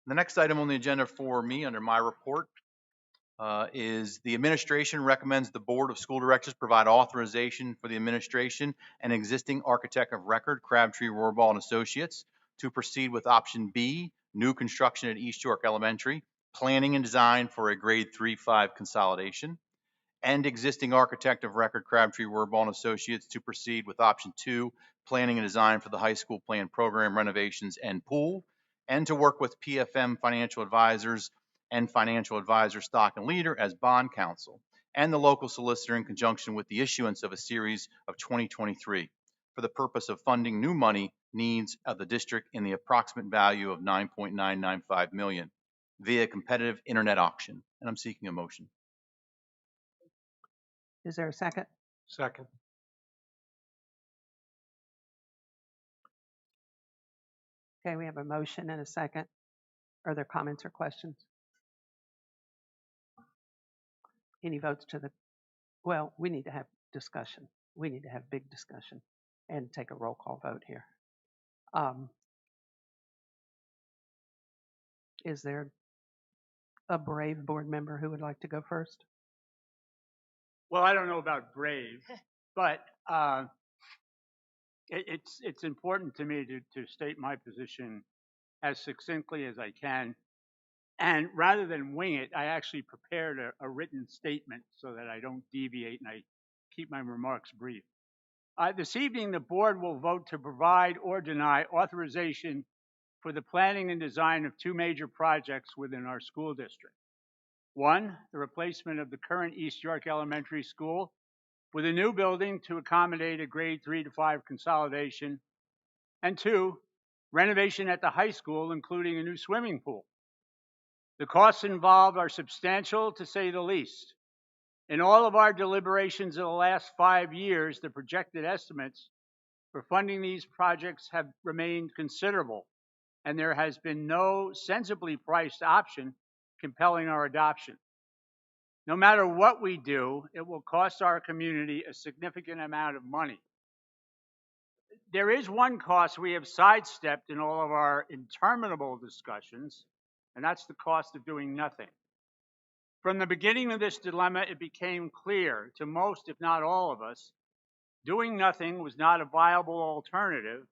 The next item on the agenda for me under my report is the administration recommends the Board of School Directors provide authorization for the administration and existing architect of record, Crabtree, Rohrbal and Associates, to proceed with option B, new construction at East York Elementary, planning and design for a grade 3-5 consolidation, and existing architect of record, Crabtree, Rohrbal and Associates, to proceed with option 2, planning and design for the high school plan program renovations and pool, and to work with PFM Financial Advisors and Financial Advisor Stock and Leader as bond counsel, and the local solicitor in conjunction with the issuance of a series of 2023 for the purpose of funding new money needs of the district in the approximate value of $9.995 million via competitive internet auction. And I'm seeking a motion. Is there a second? Second. Okay, we have a motion and a second. Are there comments or questions? Any votes to the, well, we need to have discussion. We need to have big discussion and take a roll call vote here. Is there a brave board member who would like to go first? Well, I don't know about brave, but it's important to me to state my position as succinctly as I can. And rather than wing it, I actually prepared a written statement so that I don't deviate and I keep my remarks brief. This evening, the board will vote to provide or deny authorization for the planning and design of two major projects within our school district. One, the replacement of the current East York Elementary School with a new building to accommodate a grade 3-5 consolidation. And two, renovation at the high school, including a new swimming pool. The costs involved are substantial, to say the least. In all of our deliberations of the last 5 years, the projected estimates for funding these projects have remained considerable, and there has been no sensibly priced option compelling our adoption. No matter what we do, it will cost our community a significant amount of money. There is one cost we have sidestepped in all of our interminable discussions, and that's the cost of doing nothing. From the beginning of this dilemma, it became clear to most, if not all of us, doing nothing was not a viable alternative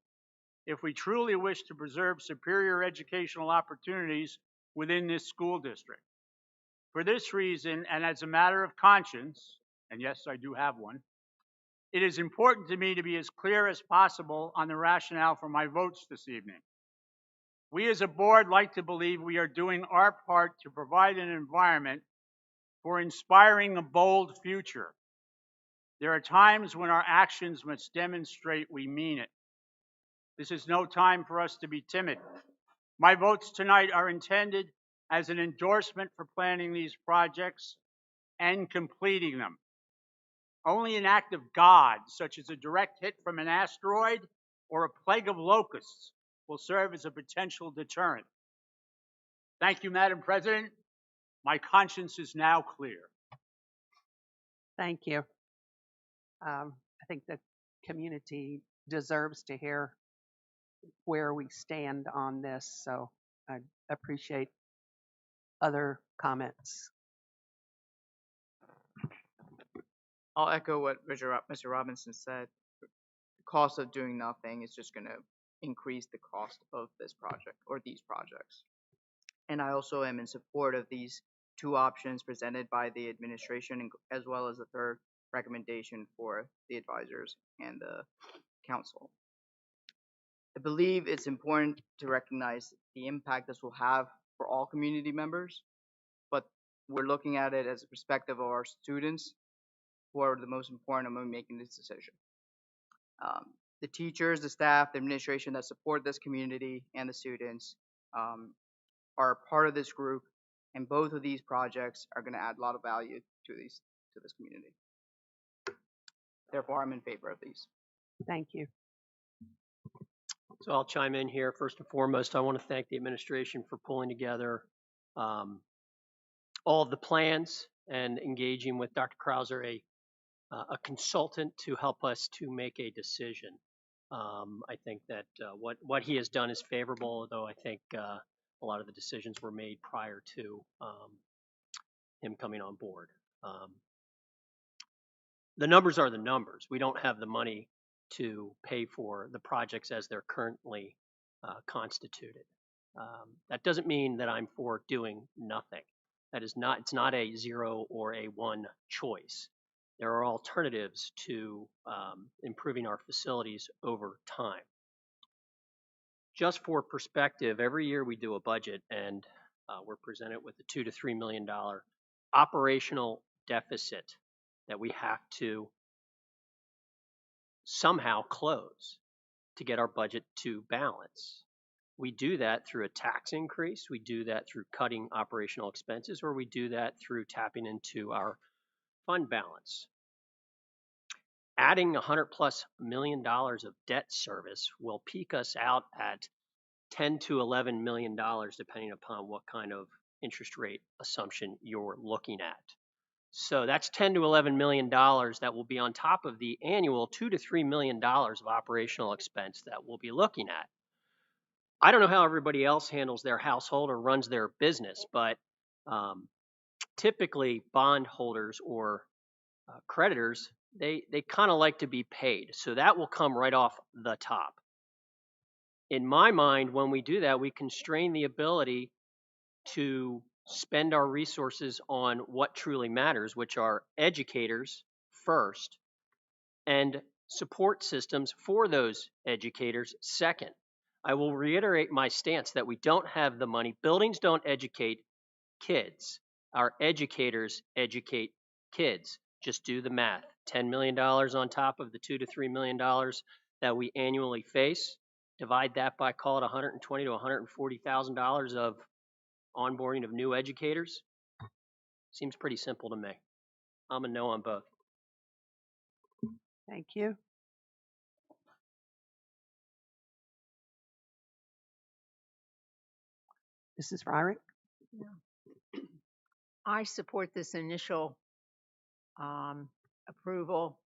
if we truly wish to preserve superior educational opportunities within this school district. For this reason, and as a matter of conscience, and yes, I do have one, it is important to me to be as clear as possible on the rationale for my votes this evening. We as a board like to believe we are doing our part to provide an environment for inspiring a bold future. There are times when our actions must demonstrate we mean it. This is no time for us to be timid. My votes tonight are intended as an endorsement for planning these projects and completing them. Only an act of God, such as a direct hit from an asteroid or a plague of locusts, will serve as a potential deterrent. Thank you, Madam President. My conscience is now clear. Thank you. I think the community deserves to hear where we stand on this, so I appreciate other comments. I'll echo what Mr. Robinson said. The cost of doing nothing is just going to increase the cost of this project or these projects. And I also am in support of these two options presented by the administration, as well as the third recommendation for the advisors and the council. I believe it's important to recognize the impact this will have for all community members, but we're looking at it as a perspective of our students, who are the most important among making this decision. The teachers, the staff, the administration that support this community and the students are part of this group, and both of these projects are going to add a lot of value to this community. Therefore, I'm in favor of these. Thank you. So I'll chime in here. First and foremost, I want to thank the administration for pulling together all of the plans and engaging with Dr. Krauser, a consultant, to help us to make a decision. I think that what he has done is favorable, although I think A lot of the decisions were made prior to him coming on board. The numbers are the numbers. We don't have the money to pay for the projects as they're currently constituted. That doesn't mean that I'm for doing nothing. That is not, it's not a 0 or a 1 choice. There are alternatives to improving our facilities over time. Just for perspective, every year we do a budget and we're presented with a $2 to $3 million operational deficit that we have to somehow close to get our budget to balance. We do that through a tax increase, we do that through cutting operational expenses, or we do that through tapping into our fund balance. Adding $100+ million of debt service will peak us out at $10 to $11 million, depending upon what kind of interest rate assumption you're looking at. So that's $10 to $11 million that will be on top of the annual $2 to $3 million of operational expense that we'll be looking at. I don't know how everybody else handles their household or runs their business, but typically bondholders or creditors, they kind of like to be paid. So that will come right off the top. In my mind, when we do that, we constrain the ability to spend our resources on what truly matters, which are educators first and support systems for those educators second. I will reiterate my stance that we don't have the money. Buildings don't educate kids. Our educators educate kids. Just do the math. $10 million on top of the $2 to $3 million that we annually face. Divide that by, call it $120,000 to $140,000 of onboarding of new educators. Seems pretty simple to me. I'm a no on both. Thank you. Mrs. Ryrick? I support this initial approval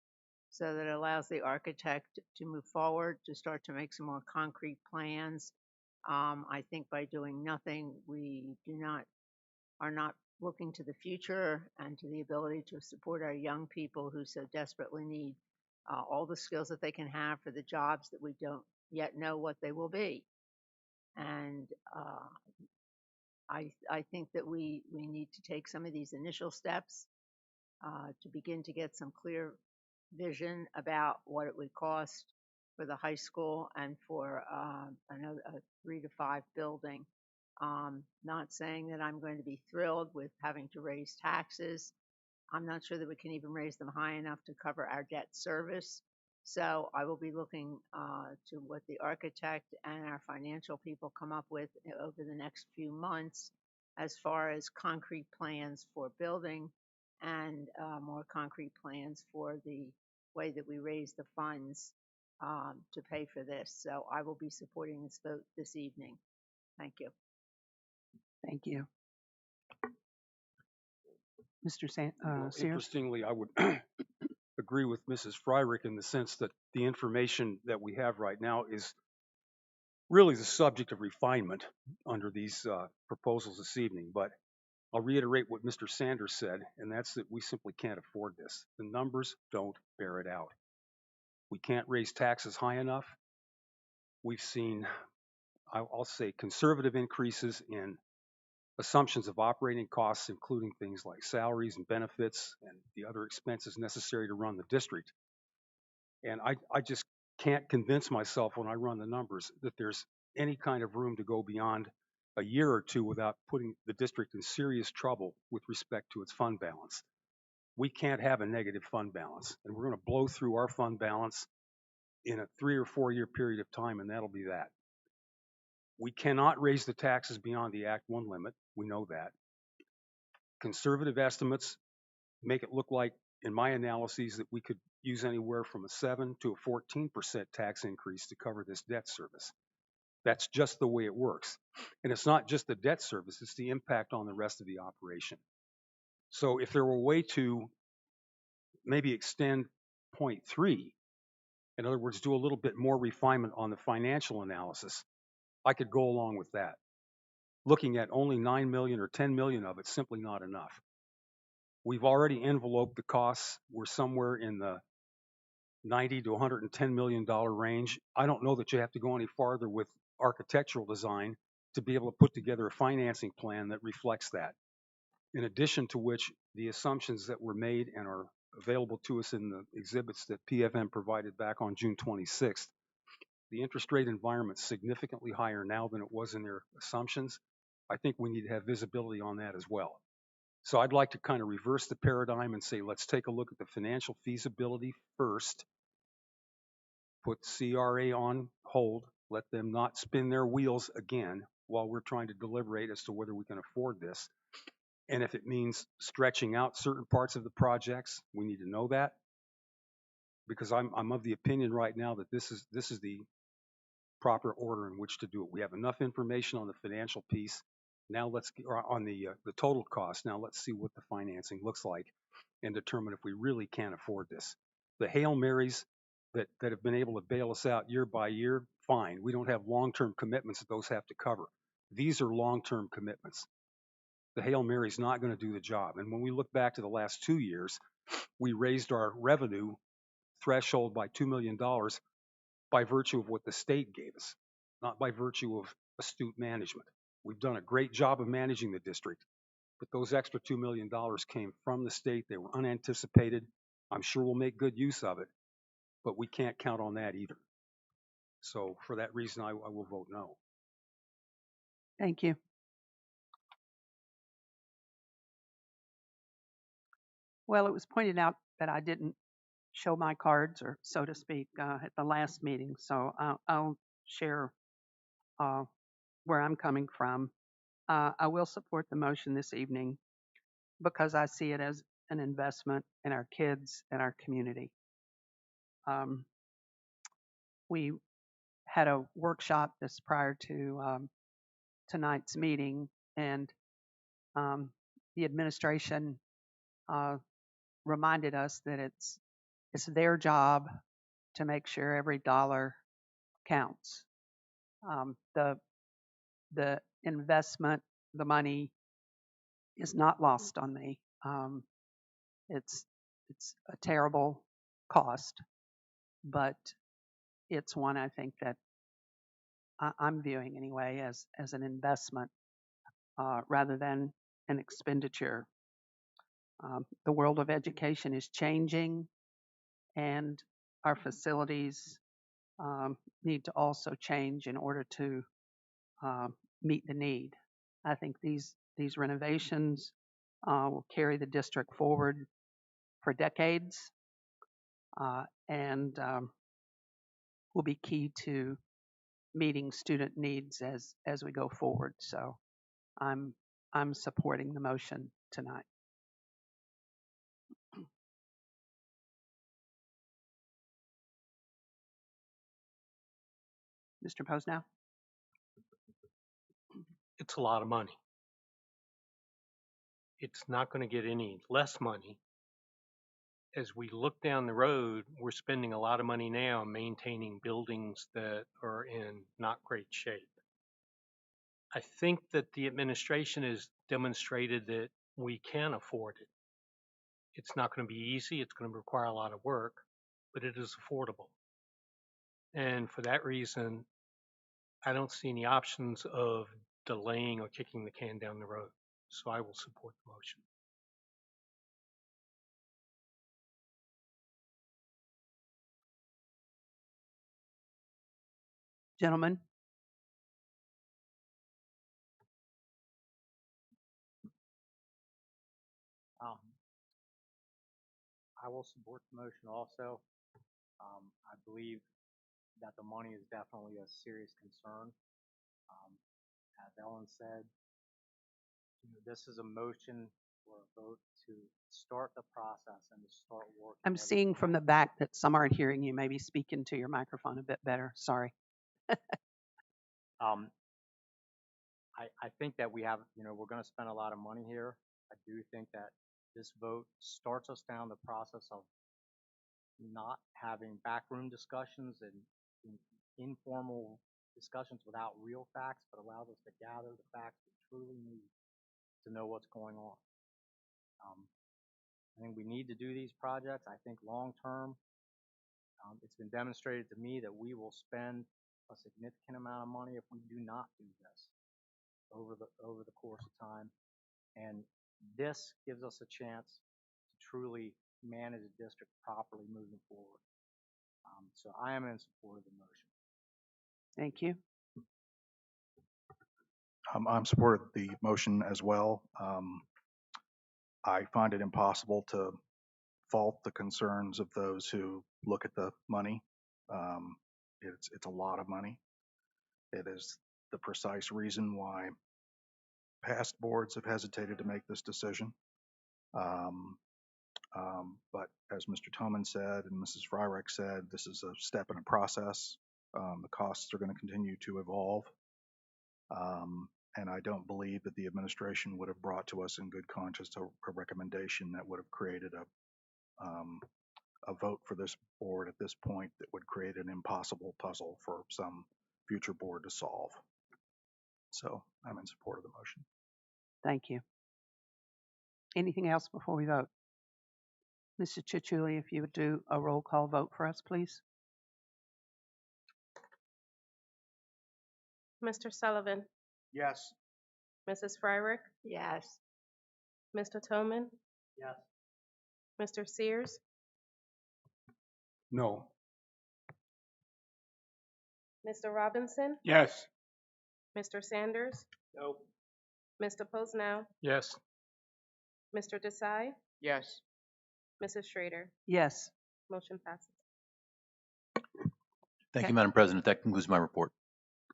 so that it allows the architect to move forward, to start to make some more concrete plans. I think by doing nothing, we are not looking to the future and to the ability to support our young people who so desperately need all the skills that they can have for the jobs that we don't yet know what they will be. And I think that we need to take some of these initial steps to begin to get some clear vision about what it would cost for the high school and for another 3 to 5 building. Not saying that I'm going to be thrilled with having to raise taxes. I'm not sure that we can even raise them high enough to cover our debt service. So I will be looking to what the architect and our financial people come up with over the next few months as far as concrete plans for building and more concrete plans for the way that we raise the funds to pay for this. So I will be supporting this vote this evening. Thank you. Thank you. Mr. Well, Sears? interestingly, I would agree with Mrs. Fryrick in the sense that the information that we have right now is really the subject of refinement under these proposals this evening. But I'll reiterate what Mr. Sanders said, and that's that we simply can't afford this. The numbers don't bear it out. We can't raise taxes high enough. We've seen, I'll say, conservative increases in assumptions of operating costs, including things like salaries and benefits and the other expenses necessary to run the district. And I just can't convince myself when I run the numbers that there's any kind of room to go beyond a year or two without putting the district in serious trouble with respect to its fund balance. We can't have a negative fund balance, and we're going to blow through our fund balance in a 3 or 4 year period of time, and that'll be that. We cannot raise the taxes beyond the Act 1 limit. We know that. Conservative estimates make it look like, in my analyses, that we could use anywhere from a 7 to a 14% tax increase to cover this debt service. That's just the way it works. And it's not just the debt service, it's the impact on the rest of the operation. So if there were a way to maybe extend point 3, in other words, do a little bit more refinement on the financial analysis, I could go along with that. looking at only 9 million or 10 million of it simply not enough. We've already enveloped the costs. We're somewhere in the 90 to 110 million dollar range. I don't know that you have to go any farther with architectural design to be able to put together a financing plan that reflects that. In addition to which, the assumptions that were made and are available to us in the exhibits that PFM provided back on June 26th, the interest rate environment's significantly higher now than it was in their assumptions. I think we need to have visibility on that as well. So I'd like to kind of reverse the paradigm and say, let's take a look at the financial feasibility first, put CRA on hold, let them not spin their wheels again while we're trying to deliberate as to whether we can afford this. And if it means stretching out certain parts of the projects, we need to know that, because I'm of the opinion right now that this is the proper order in which to do it. We have enough information on the financial piece. Now or on the total cost. Now let's see what the financing looks like and determine if we really can afford this. The Hail Marys that have been able to bail us out year by year, fine. We don't have long-term commitments that those have to cover. These are long-term commitments. The Hail Mary's not going to do the job. And when we look back to the last 2 years, we raised our revenue threshold by $2 million by virtue of what the state gave us, not by virtue of astute management. We've done a great job of managing the district, but those extra $2 million came from the state. They were unanticipated. I'm sure we'll make good use of it, but we can't count on that either. So for that reason, I will vote no. Thank you. Well, it was pointed out that I didn't show my cards, or so to speak, at the last meeting, so I'll share where I'm coming from. I will support the motion this evening because I see it as an investment in our kids and our community. We had a workshop this prior to tonight's meeting, and the administration reminded us that it's their job to make sure every dollar counts. The investment, the money, is not lost on me. It's a terrible cost, but it's one I think that I'm viewing anyway as an investment rather than an expenditure. The world of education is changing, and our facilities need to also change in order to meet the need. I think these renovations will carry the district forward for decades and will be key to meeting student needs as we go forward. So I'm supporting the motion tonight. Mr. Posnow? It's a lot of money. It's not going to get any less money. As we look down the road, we're spending a lot of money now maintaining buildings that are in not great shape. I think that the administration has demonstrated that we can afford it. It's not going to be easy. It's going to require a lot of work, but it is affordable. And for that reason, I don't see any options of delaying or kicking the can down the road. So I will support the motion. Gentlemen? I will support the motion also. I believe that the money is definitely a serious concern. As Ellen said, this is a motion or a vote to start the process and to start working. I'm seeing from the back that some aren't hearing you. Maybe speak into your microphone a bit better. Sorry. I think that we have, we're going to spend a lot of money here. I do think that this vote starts us down the process of not having backroom discussions and informal discussions without real facts, but allows us to gather the facts we truly need to know what's going on. I think we need to do these projects. I think long term, it's been demonstrated to me that we will spend a significant amount of money if we do not do this over the course of time. And this gives us a chance to truly manage the district properly moving forward. So I am in support of the motion. Thank you. I'm supportive of the motion as well. I find it impossible to fault the concerns of those who look at the money. It's a lot of money. It is the precise reason why past boards have hesitated to make this decision. But as Mr. Toman said and Mrs. Fryrick said, this is a step in a process. The costs are going to continue to evolve. And I don't believe that the administration would have brought to us in good conscience a recommendation that would have created a vote for this board at this point that would create an impossible puzzle for some future board to solve. So I'm in support of the motion. Thank you. Anything else before we vote? Mr. Chichuli, if you would do a roll call vote for us, please. Mr. Sullivan, Yes. Mrs. Fryrick, Yes. Mr. Toman, Yes. Mr. Sears, No. Mr. Robinson, Yes. Mr. Sanders, Nope. Mr. Posnell, Yes. Mr. Desai, Yes. Mrs. Schrader. Yes. Motion passes. Thank Okay. you, Madam President. That concludes my report.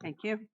Thank you.